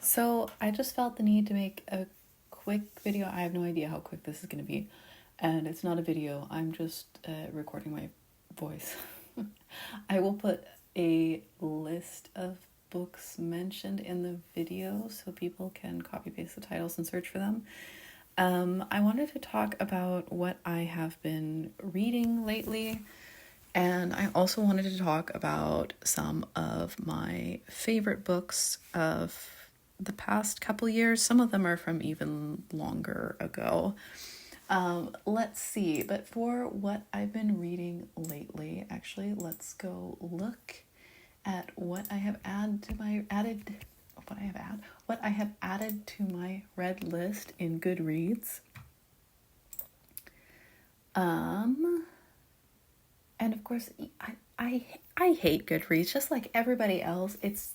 So I just felt the need to make a quick video. I have no idea how quick this is going to be. And it's not a video, I'm just recording my voice. I will put a list of books mentioned in the video so people can copy paste the titles and search for them. I wanted to talk about what I have been reading lately. And I also wanted to talk about some of my favorite books of the past couple years. Some of them are from even longer ago. Let's see. But for what I've been reading lately, actually, let's go look at what I have added to my read list in Goodreads. And of course, I hate Goodreads, just like everybody else. It's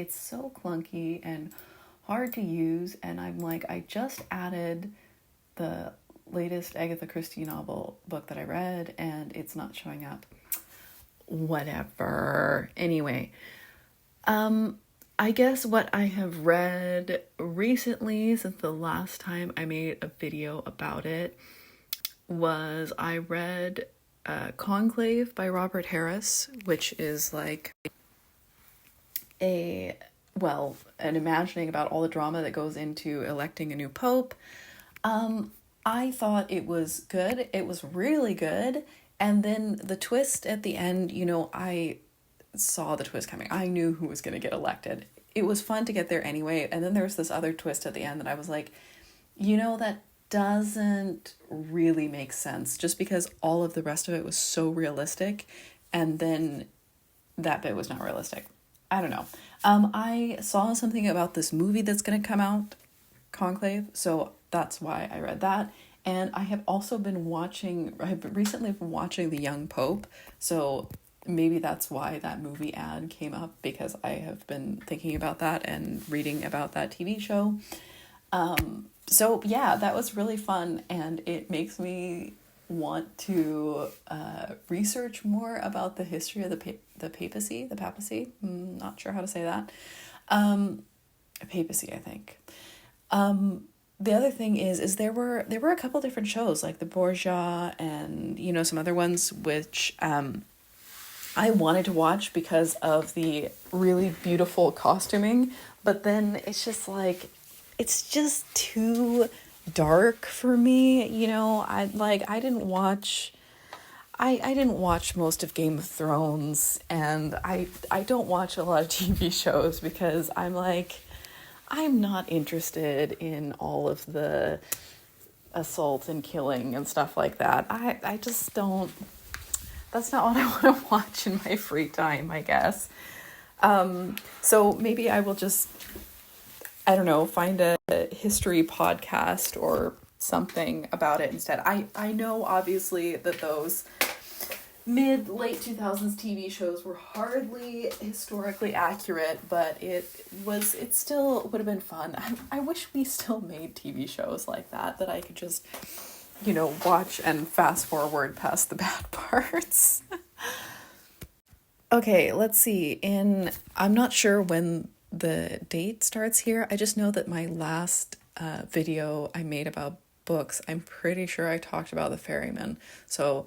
so clunky and hard to use, and I'm like, I just added the latest Agatha Christie novel book that I read, and it's not showing up. Whatever. Anyway, I guess what I have read recently since the last time I made a video about it was I read Conclave by Robert Harris, which is like an imagining about all the drama that goes into electing a new pope. I thought it was good. It was really good. And then the twist at the end, I saw the twist coming. I knew who was going to get elected. It was fun to get there anyway. And then there's this other twist at the end that I was like, that doesn't really make sense, just because all of the rest of it was so realistic, and then that bit was not realistic. I don't know. I saw something about this movie that's going to come out, Conclave, so that's why I read that. And I have recently been watching The Young Pope, so maybe that's why that movie ad came up, because I have been thinking about that and reading about that TV show. So yeah, that was really fun, and it makes me want to research more about the history of the papacy. Not sure how to say that. Papacy, I think. The other thing is there were a couple different shows, like the Borgia and some other ones, which I wanted to watch because of the really beautiful costuming, but then it's just too dark for me. I didn't watch most of Game of Thrones, and I don't watch a lot of TV shows because I'm not interested in all of the assault and killing and stuff like that. I just don't, that's not what I want to watch in my free time, I guess. So maybe I will just, I don't know, find a history podcast or something about it instead. I know obviously that those late 2000s TV shows were hardly historically accurate, but it still would have been fun. I wish we still made TV shows like that I could just, watch and fast forward past the bad parts. Okay, let's see. I'm not sure when the date starts here. I just know that my last video I made about books, I'm pretty sure I talked about The Ferryman. So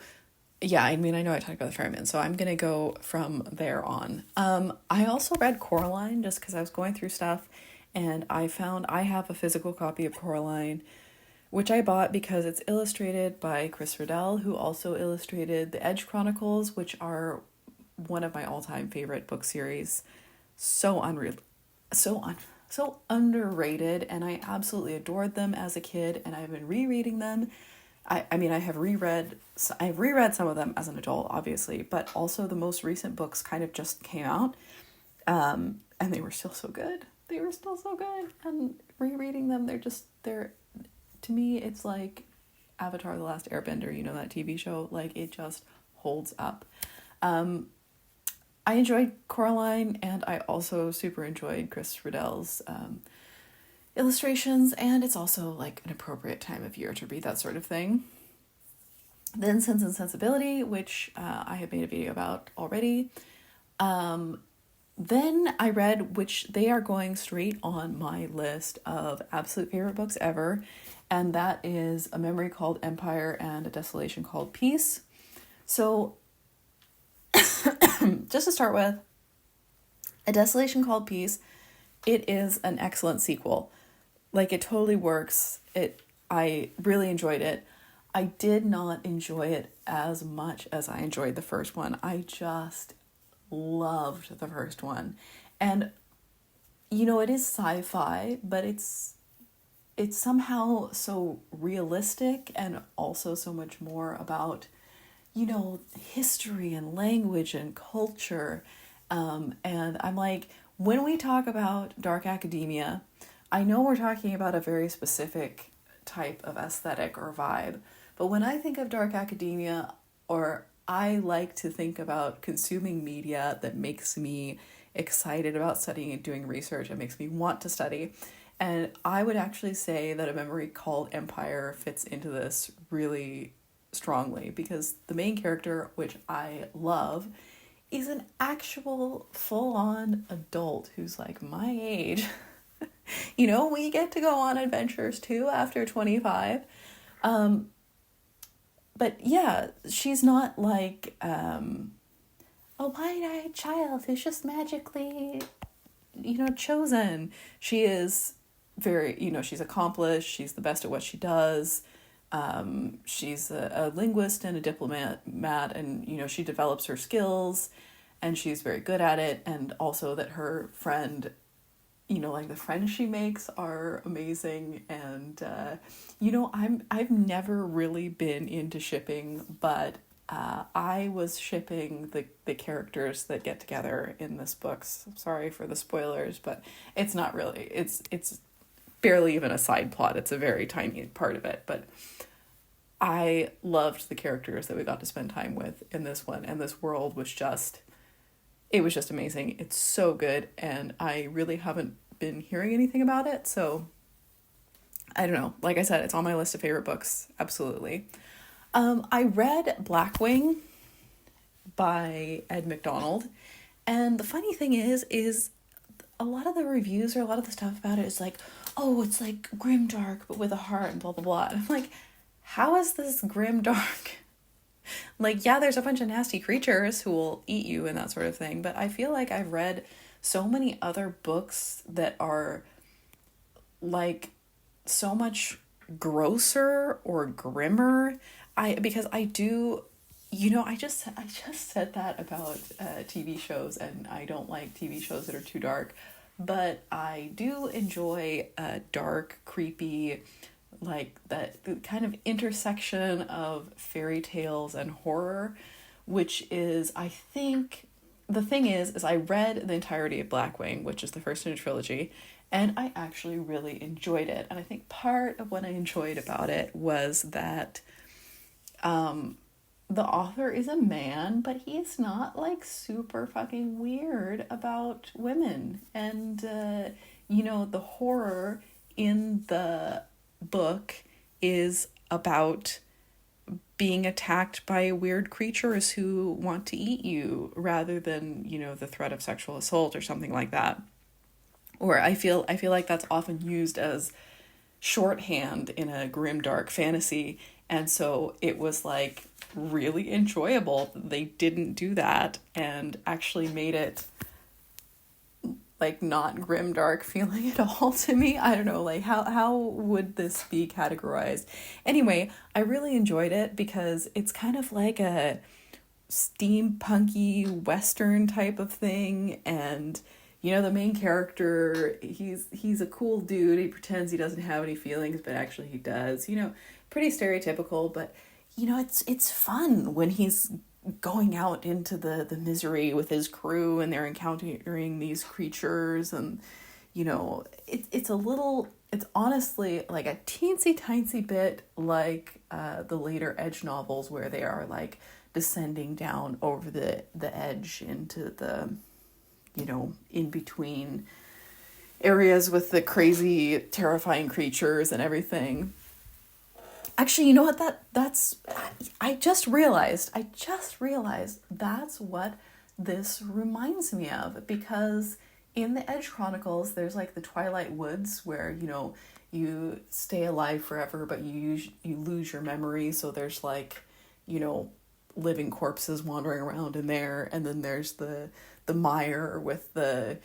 yeah, I know I talked about The Ferryman, so I'm gonna go from there on. I also read Coraline just because I was going through stuff, and I found I have a physical copy of Coraline, which I bought because it's illustrated by Chris Riddell, who also illustrated The Edge Chronicles, which are one of my all-time favorite book series. So underrated, and I absolutely adored them as a kid, and I've been rereading them. I've reread some of them as an adult, obviously, but also the most recent books kind of just came out, and they were still so good. And rereading them, they're to me, it's like Avatar: The Last Airbender, that TV show, it just holds up. I enjoyed Coraline, and I also super enjoyed Chris Riddell's illustrations, and it's also an appropriate time of year to read that sort of thing. Then Sense and Sensibility, which I have made a video about already. Then I read, which they are going straight on my list of absolute favorite books ever, and that is A Memory Called Empire and A Desolation Called Peace. So, just to start with, A Desolation Called Peace, it is an excellent sequel. Like, it totally works. I really enjoyed it. I did not enjoy it as much as I enjoyed the first one. I just loved the first one. And, it is sci-fi, but it's somehow so realistic and also so much more about, history and language and culture. And I'm like, when we talk about dark academia, I know we're talking about a very specific type of aesthetic or vibe, but when I think of dark academia, or I like to think about consuming media that makes me excited about studying and doing research, it makes me want to study. And I would actually say that A Memory Called Empire fits into this really strongly, because the main character, which I love, is an actual full-on adult who's like my age. We get to go on adventures too after 25. But yeah, she's not like a wide-eyed child who's just magically, chosen. She is very, she's accomplished. She's the best at what she does. She's a linguist and a diplomat, and, she develops her skills and she's very good at it. And also that her friend, like the friends she makes are amazing. And, I've never really been into shipping, but I was shipping the characters that get together in this book. Sorry for the spoilers, but it's not really, it's barely even a side plot. It's a very tiny part of it, but I loved the characters that we got to spend time with in this one, and this world was just amazing. It's so good, and I really haven't been hearing anything about it, so I don't know. Like I said, it's on my list of favorite books, absolutely. I read Blackwing by Ed McDonald, and the funny thing is a lot of the reviews or a lot of the stuff about it is like, oh, it's like grimdark but with a heart and blah blah blah. And I'm like, how is this grimdark? Like, yeah, there's a bunch of nasty creatures who will eat you and that sort of thing, but I feel like I've read so many other books that are like so much grosser or grimmer. I just said that about TV shows, and I don't like TV shows that are too dark, but I do enjoy dark, creepy, like that kind of intersection of fairy tales and horror, which is, I think, the thing is I read the entirety of Blackwing, which is the first in a trilogy, and I actually really enjoyed it. And I think part of what I enjoyed about it was that the author is a man, but he's not like super fucking weird about women. And, the horror in the book is about being attacked by weird creatures who want to eat you, rather than, the threat of sexual assault or something like that. Or I feel like that's often used as shorthand in a grimdark fantasy, and so it was like really enjoyable. They didn't do that and actually made it like not grimdark feeling at all to me. I don't know, like how would this be categorized? Anyway, I really enjoyed it because it's kind of like a steampunky western type of thing, and the main character, he's a cool dude. He pretends he doesn't have any feelings, but actually he does. Pretty stereotypical, but it's fun when he's going out into the misery with his crew and they're encountering these creatures, and it's honestly like a teensy bit like the later Edge novels, where they are like descending down over the edge into the in between areas with the crazy terrifying creatures and everything. Actually, you know what, I just realized that's what this reminds me of, because in the Edge Chronicles, there's like the Twilight Woods where, you stay alive forever, but you lose your memory. So there's like, living corpses wandering around in there. And then there's the mire with the,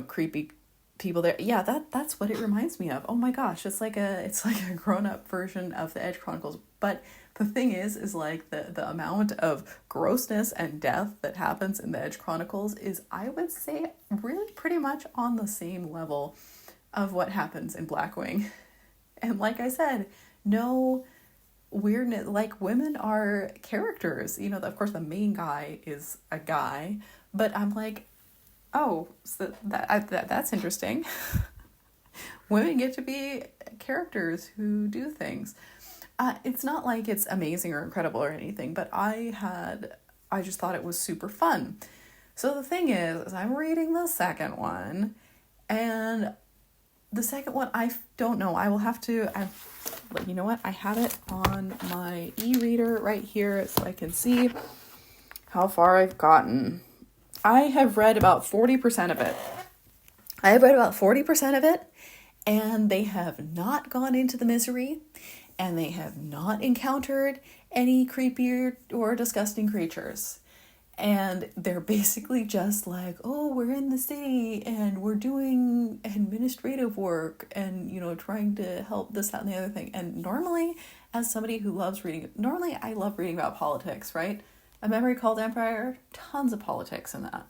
creepy people there. Yeah, that's what it reminds me of. Oh my gosh, it's like a grown-up version of the Edge Chronicles. But the thing is like the amount of grossness and death that happens in the Edge Chronicles is, I would say, really pretty much on the same level of what happens in Blackwing. And like I said, no weirdness. Like, women are characters. Of course the main guy is a guy, but I'm like, oh, so that's interesting. Women get to be characters who do things. It's not like it's amazing or incredible or anything, but I just thought it was super fun. So the thing is I'm reading the second one, and the second one, I don't know. I will have to, but you know what? I have it on my e-reader right here so I can see how far I've gotten. I have read about 40% of it. And they have not gone into the misery, and they have not encountered any creepy or disgusting creatures. And they're basically just like, oh, we're in the city and we're doing administrative work and, trying to help this, that, and the other thing. And normally, as somebody who loves reading, I love reading about politics, right? A Memory Called Empire, tons of politics in that.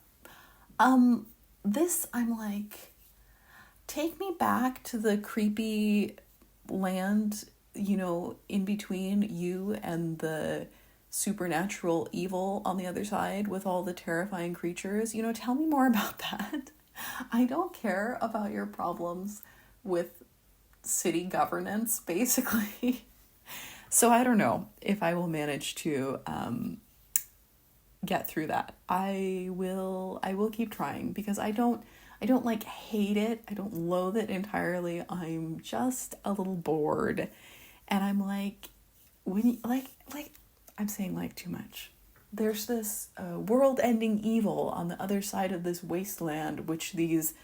This, I'm like, take me back to the creepy land, in between you and the supernatural evil on the other side with all the terrifying creatures. Tell me more about that. I don't care about your problems with city governance, basically. So I don't know if I will manage to get through that. I will keep trying, because I don't like hate it. I don't loathe it entirely. I'm just a little bored. And I'm like, when you, like I'm saying like too much. There's this world-ending evil on the other side of this wasteland, which these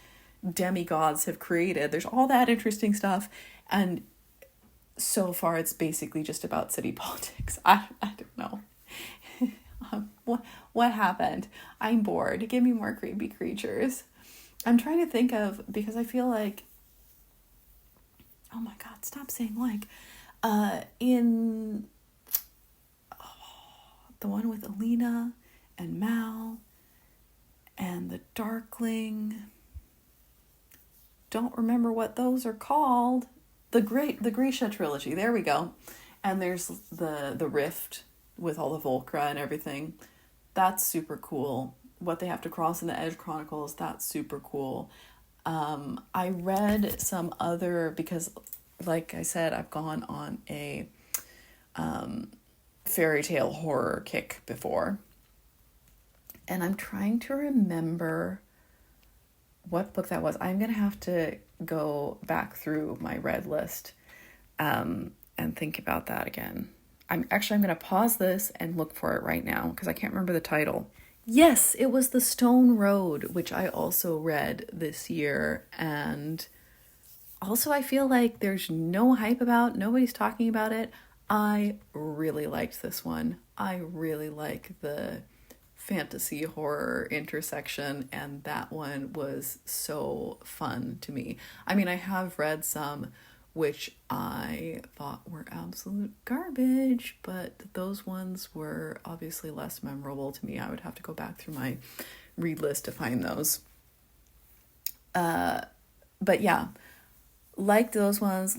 demigods have created. There's all that interesting stuff, and so far it's basically just about city politics. I don't know. What happened? I'm bored. Give me more creepy creatures. I'm trying to think of, because I feel like, oh my god, stop saying like, in the one with Alina and Mal and the Darkling, don't remember what those are called. The Grisha trilogy, there we go. And there's the Rift with all the Volcra and everything. That's super cool. What they have to cross in the Edge Chronicles, that's super cool. I read some other, because like I said, I've gone on a fairy tale horror kick before. And I'm trying to remember what book that was. I'm going to have to go back through my read list and think about that again. I'm going to pause this and look for it right now, because I can't remember the title. Yes, it was The Stone Road, which I also read this year. And also I feel like there's no hype about, nobody's talking about it. I really liked this one. I really like the fantasy horror intersection, and that one was so fun to me. I mean, I have read some which I thought were absolute garbage, but those ones were obviously less memorable to me. I would have to go back through my read list to find those. But yeah, like those ones.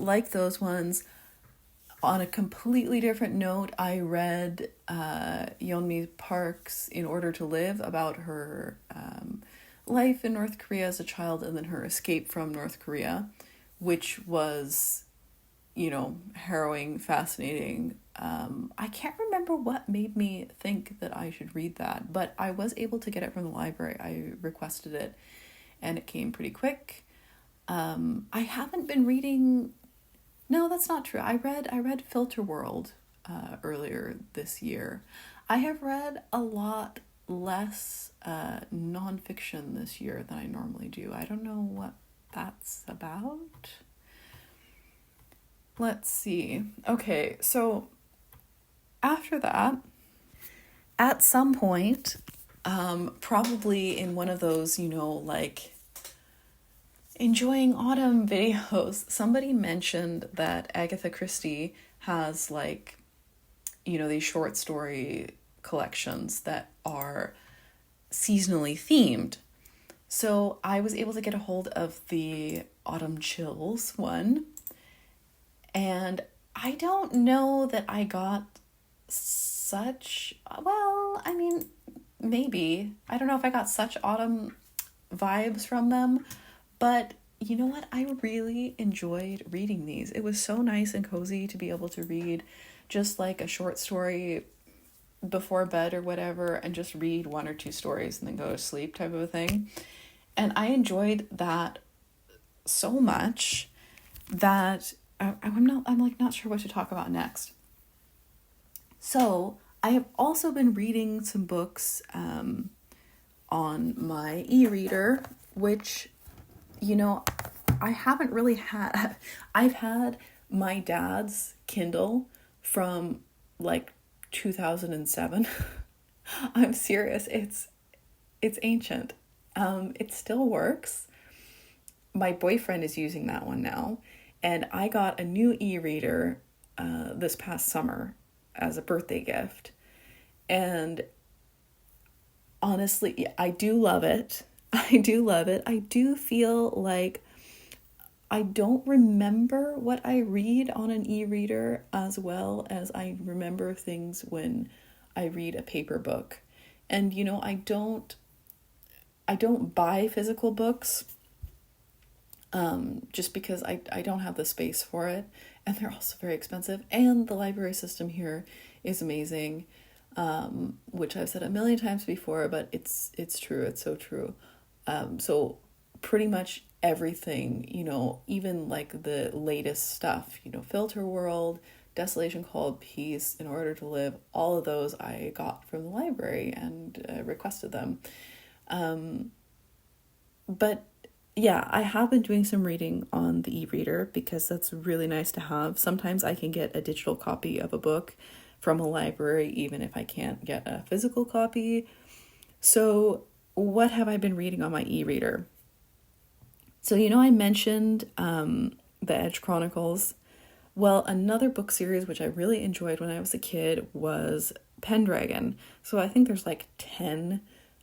On a completely different note, I read Yeonmi Park's In Order to Live, about her life in North Korea as a child and then her escape from North Korea, which was, harrowing, fascinating. I can't remember what made me think that I should read that, but I was able to get it from the library. I requested it, and it came pretty quick. I haven't been reading... No, that's not true. I read Filter World earlier this year. I have read a lot less nonfiction this year than I normally do. I don't know what that's about. Let's see. Okay, so after that, at some point, probably in one of those, like enjoying autumn videos, somebody mentioned that Agatha Christie has like, these short story collections that are seasonally themed. So I was able to get a hold of the Autumn Chills one, and I don't know that I got such, well, I mean, maybe. I don't know if I got such autumn vibes from them, but you know what? I really enjoyed reading these. It was so nice and cozy to be able to read just like a short story before bed or whatever, and just read one or two stories and then go to sleep type of a thing. And I enjoyed that so much that I'm not sure what to talk about next. So I have also been reading some books on my e-reader, which, I haven't really had. I've had my dad's Kindle from like 2007. I'm serious. It's ancient. It still works. My boyfriend is using that one now, and I got a new e-reader this past summer as a birthday gift. And honestly, I do love it. I do feel like I don't remember what I read on an e-reader as well as I remember things when I read a paper book. And I don't buy physical books just because I don't have the space for it, and they're also very expensive, and the library system here is amazing, which I've said a million times before, but it's true. It's so true. So pretty much everything, even like the latest stuff, Filter World, Desolation Called Peace, In Order to Live, all of those I got from the library and requested them. But yeah, I have been doing some reading on the e-reader because that's really nice to have. Sometimes I can get a digital copy of a book from a library, even if I can't get a physical copy. So what have I been reading on my e-reader? So, I mentioned the Edge Chronicles. Well, another book series which I really enjoyed when I was a kid was Pendragon. So I think there's like 10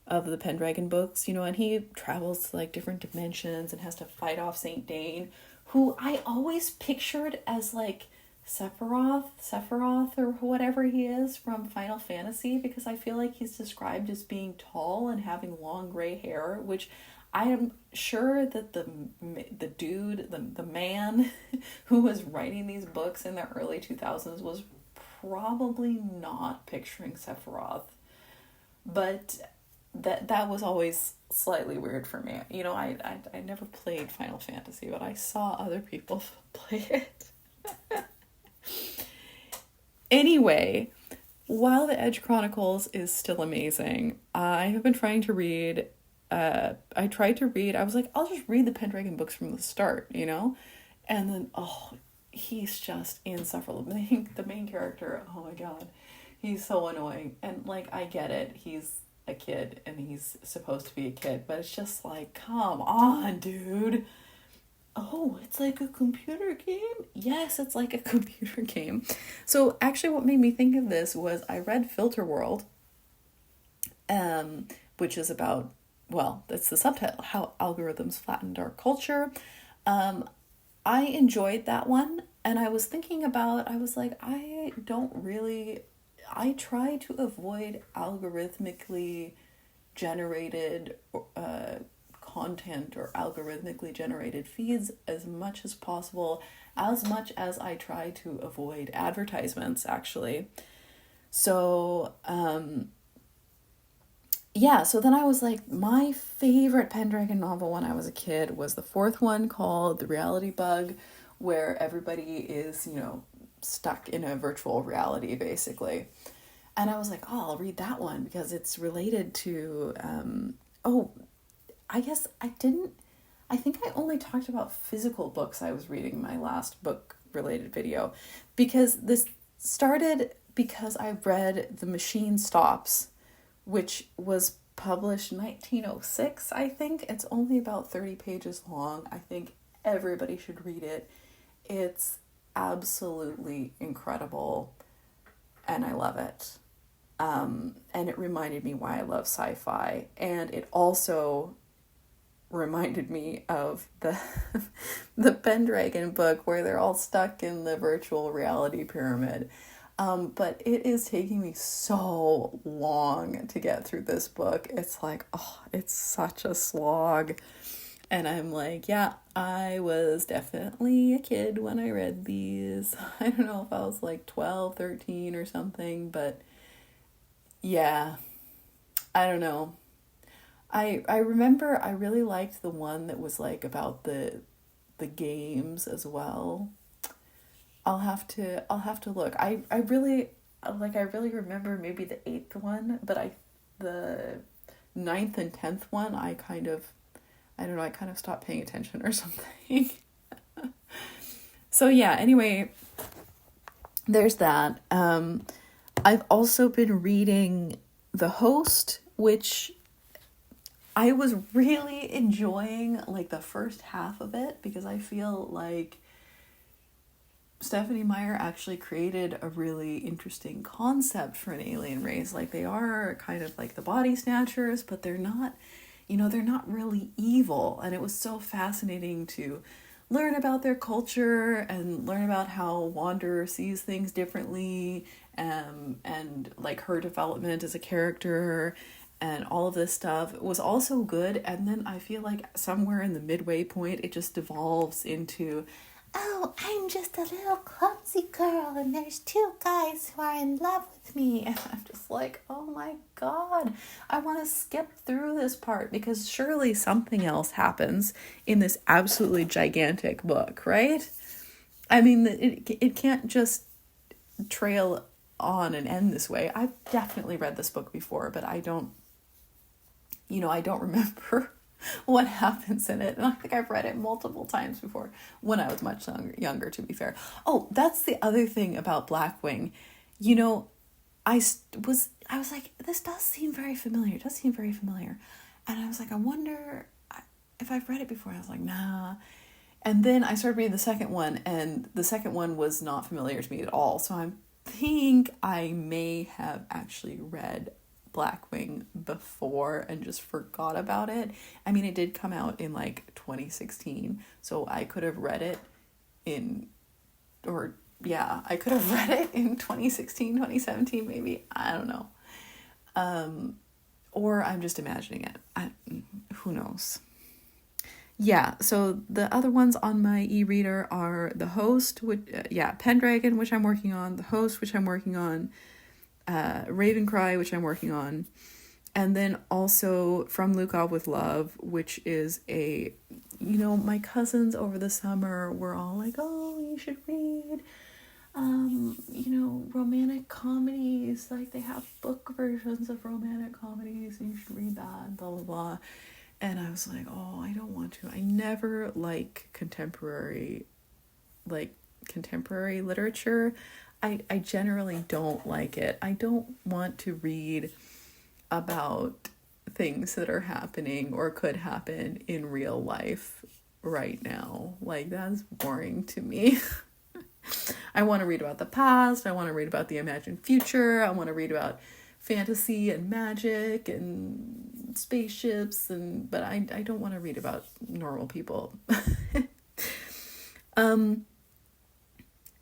of the Pendragon books, and he travels to like different dimensions and has to fight off Saint Dane, who I always pictured as like Sephiroth or whatever he is from Final Fantasy, because I feel like he's described as being tall and having long gray hair, which I am sure that the man who was writing these books in the early 2000s was probably not picturing Sephiroth. But that was always slightly weird for me. I never played Final Fantasy, but I saw other people play it. Anyway, while the Edge Chronicles is still amazing, I have been trying to read, I was like, I'll just read the Pendragon books from the start, and then, he's just insufferable. The main character, oh my god, he's so annoying. And like, I get it, he's a kid and he's supposed to be a kid, but it's just like, come on, dude. Oh, it's like a computer game? Yes, it's like a computer game. So actually what made me think of this was I read Filter World, which is about, well, that's the subtitle, How Algorithms Flattened Our Culture. I enjoyed that one, and I was thinking about, I was like, I try to avoid algorithmically generated content or algorithmically generated feeds as much as possible, as much as I try to avoid advertisements, actually. So, so then I was like, my favorite Pendragon novel when I was a kid was the fourth one called The Reality Bug, where everybody is, stuck in a virtual reality, basically. And I was like, oh, I'll read that one because it's related to, oh, I guess I think I only talked about physical books I was reading in my last book related video, because this started because I read The Machine Stops, which was published 1906, I think. It's only about 30 pages long. I think everybody should read it. It's absolutely incredible, and I love it. And it reminded me why I love sci-fi, and it also reminded me of the Pendragon book where they're all stuck in the virtual reality pyramid. But it is taking me so long to get through this book. It's like, oh, it's such a slog. And I'm like, yeah, I was definitely a kid when I read these. I don't know if I was like 12, 13 or something, but yeah, I don't know. I remember I really liked the one that was like about the games as well. I'll have to look. I really remember maybe the 8th one, but the 9th and 10th one I kind of, I don't know, I kind of stopped paying attention or something. So yeah, anyway, there's that. I've also been reading The Host, which I was really enjoying like the first half of it, because I feel like Stephanie Meyer actually created a really interesting concept for an alien race. Like, they are kind of like the body snatchers, but they're not, they're not really evil. And it was so fascinating to learn about their culture and learn about how Wanderer sees things differently, and like her development as a character and all of this stuff. It was also good. And then I feel like somewhere in the midway point, it just devolves into, oh, I'm just a little clumsy girl and there's 2 guys who are in love with me. And I'm just like, oh my God, I want to skip through this part, because surely something else happens in this absolutely gigantic book, right? I mean, it can't just trail on and end this way. I've definitely read this book before, but I don't remember what happens in it. And I think I've read it multiple times before when I was much younger, to be fair. Oh, that's the other thing about Blackwing. I was like, this does seem very familiar. It does seem very familiar. And I was like, I wonder if I've read it before. I was like, nah. And then I started reading the second one, and the second one was not familiar to me at all. So I think I may have actually read Blackwing before and just forgot about it. I mean, it did come out in like 2016, so I could have read it I could have read it in 2016, 2017, maybe. I don't know. Or I'm just imagining it. Who knows? Yeah, so the other ones on my e-reader are The Host, Pendragon, which I'm working on, The Host, which I'm working on, Ravencry, which I'm working on, and then also From Lukov with Love, which is my cousins over the summer were all like, oh, you should read, romantic comedies, like they have book versions of romantic comedies, and you should read that, blah, blah, blah. And I was like, oh, I don't want to. I never like contemporary literature. I generally don't like it. I don't want to read about things that are happening or could happen in real life right now. Like, that's boring to me. I want to read about the past. I want to read about the imagined future. I want to read about fantasy and magic and spaceships, but I don't want to read about normal people.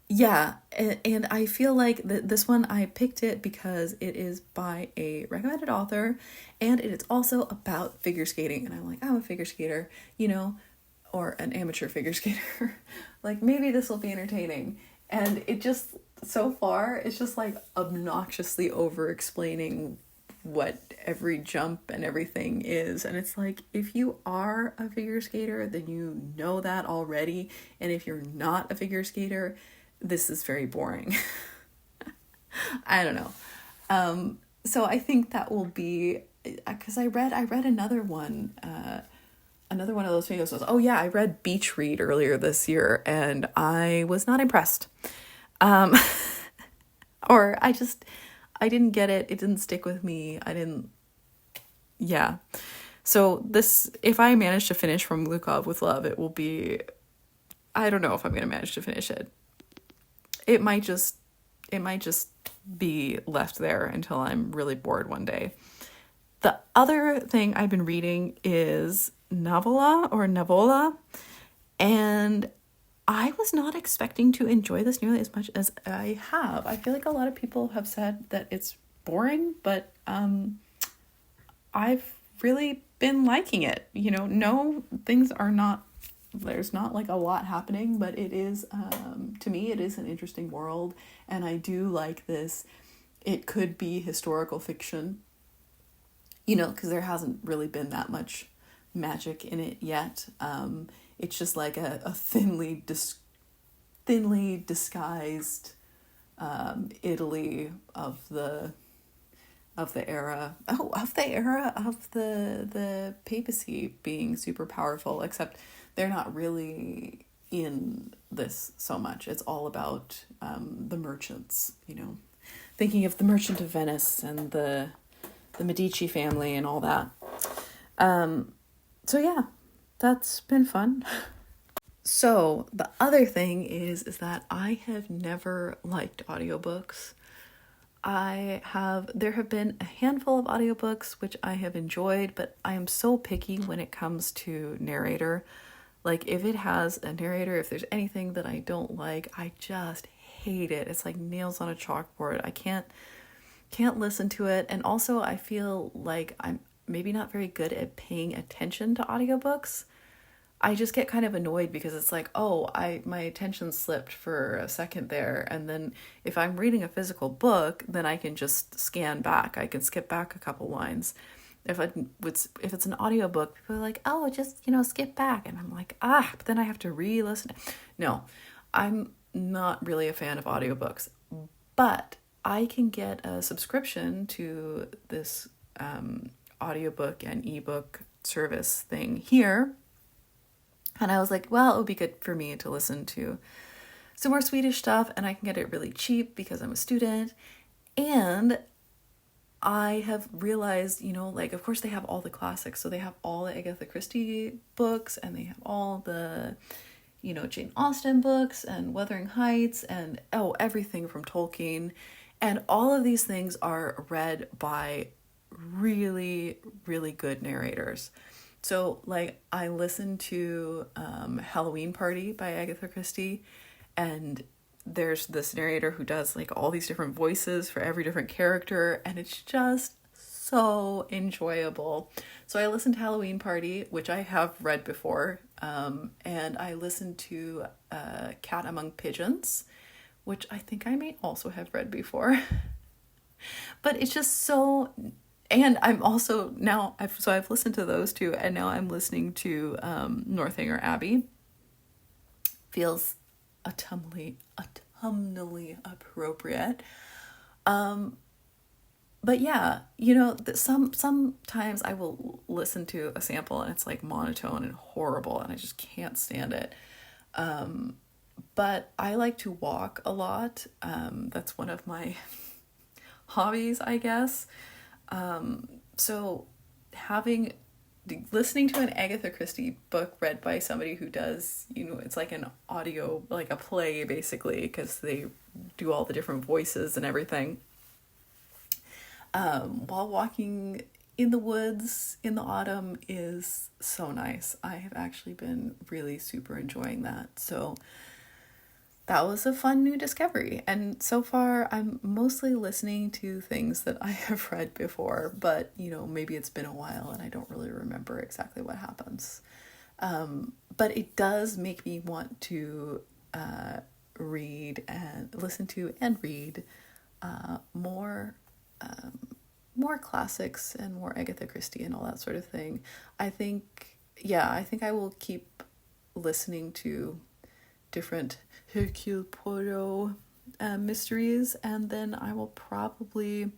Yeah, and I feel like this one, I picked it because it is by a recommended author, and it is also about figure skating, and I'm like, I'm a figure skater, or an amateur figure skater. Like, maybe this will be entertaining. And it just, so far, it's just like obnoxiously over explaining what every jump and everything is. And it's like, if you are a figure skater, then you know that already. And if you're not a figure skater, this is very boring. I don't know. So I think that will be, because I read another one, another one of those videos was, oh yeah, I read Beach Read earlier this year and I was not impressed. Or I didn't get it. It didn't stick with me. Yeah. So this, if I manage to finish From Glukov with Love, it will be, I don't know if I'm going to manage to finish it. It might just be left there until I'm really bored one day. The other thing I've been reading is Navola, and I was not expecting to enjoy this nearly as much as I have. I feel like a lot of people have said that it's boring, but I've really been liking it. No, things are not, there's not like a lot happening, but it is, to me, it is an interesting world, and I do like this. It could be historical fiction, because there hasn't really been that much magic in it yet. It's just like a thinly disguised Italy of the era of the papacy being super powerful, except they're not really in this so much. It's all about the merchants, thinking of the Merchant of Venice and the Medici family and all that. So yeah, that's been fun. So the other thing is that I have never liked audiobooks. There have been a handful of audiobooks which I have enjoyed, but I am so picky when it comes to narrator. Like, if it has a narrator, if there's anything that I don't like, I just hate it. It's like nails on a chalkboard. I can't listen to it. And also I feel like I'm maybe not very good at paying attention to audiobooks. I just get kind of annoyed because it's like, oh, my attention slipped for a second there. And then if I'm reading a physical book, then I can just scan back. I can skip back a couple lines. If it's an audiobook, people are like, oh, just, skip back. And I'm like, but then I have to re-listen. No, I'm not really a fan of audiobooks, but I can get a subscription to this audiobook and ebook service thing here. And I was like, well, it would be good for me to listen to some more Swedish stuff, and I can get it really cheap because I'm a student. And I have realized, of course they have all the classics. So they have all the Agatha Christie books, and they have all the, Jane Austen books and Wuthering Heights and, everything from Tolkien. And all of these things are read by really, really good narrators. So, I listened to Halloween Party by Agatha Christie, and there's this narrator who does, all these different voices for every different character, and it's just so enjoyable. So I listened to Halloween Party, which I have read before, and I listened to Cat Among Pigeons, which I think I may also have read before. But it's just so... And I'm also I've listened to those two, and now I'm listening to Northanger Abbey. Feels autumnally appropriate. But yeah, sometimes I will listen to a sample and it's monotone and horrible, and I just can't stand it. But I like to walk a lot. That's one of my hobbies, I guess. So listening to an Agatha Christie book read by somebody who does, it's like an audio, like a play basically, because they do all the different voices and everything. While walking in the woods in the autumn is so nice. I have actually been really super enjoying that. So that was a fun new discovery. And so far, I'm mostly listening to things that I have read before, but, maybe it's been a while and I don't really remember exactly what happens. But it does make me want to read and listen to and read more classics and more Agatha Christie and all that sort of thing. I think I will keep listening to different Hercule Poirot mysteries, and then I will probably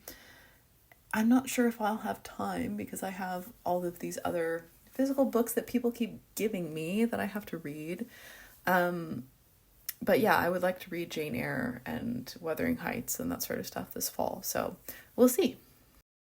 I'm not sure if I'll have time because I have all of these other physical books that people keep giving me that I have to read. But yeah, I would like to read Jane Eyre and Wuthering Heights and that sort of stuff this fall. So we'll see.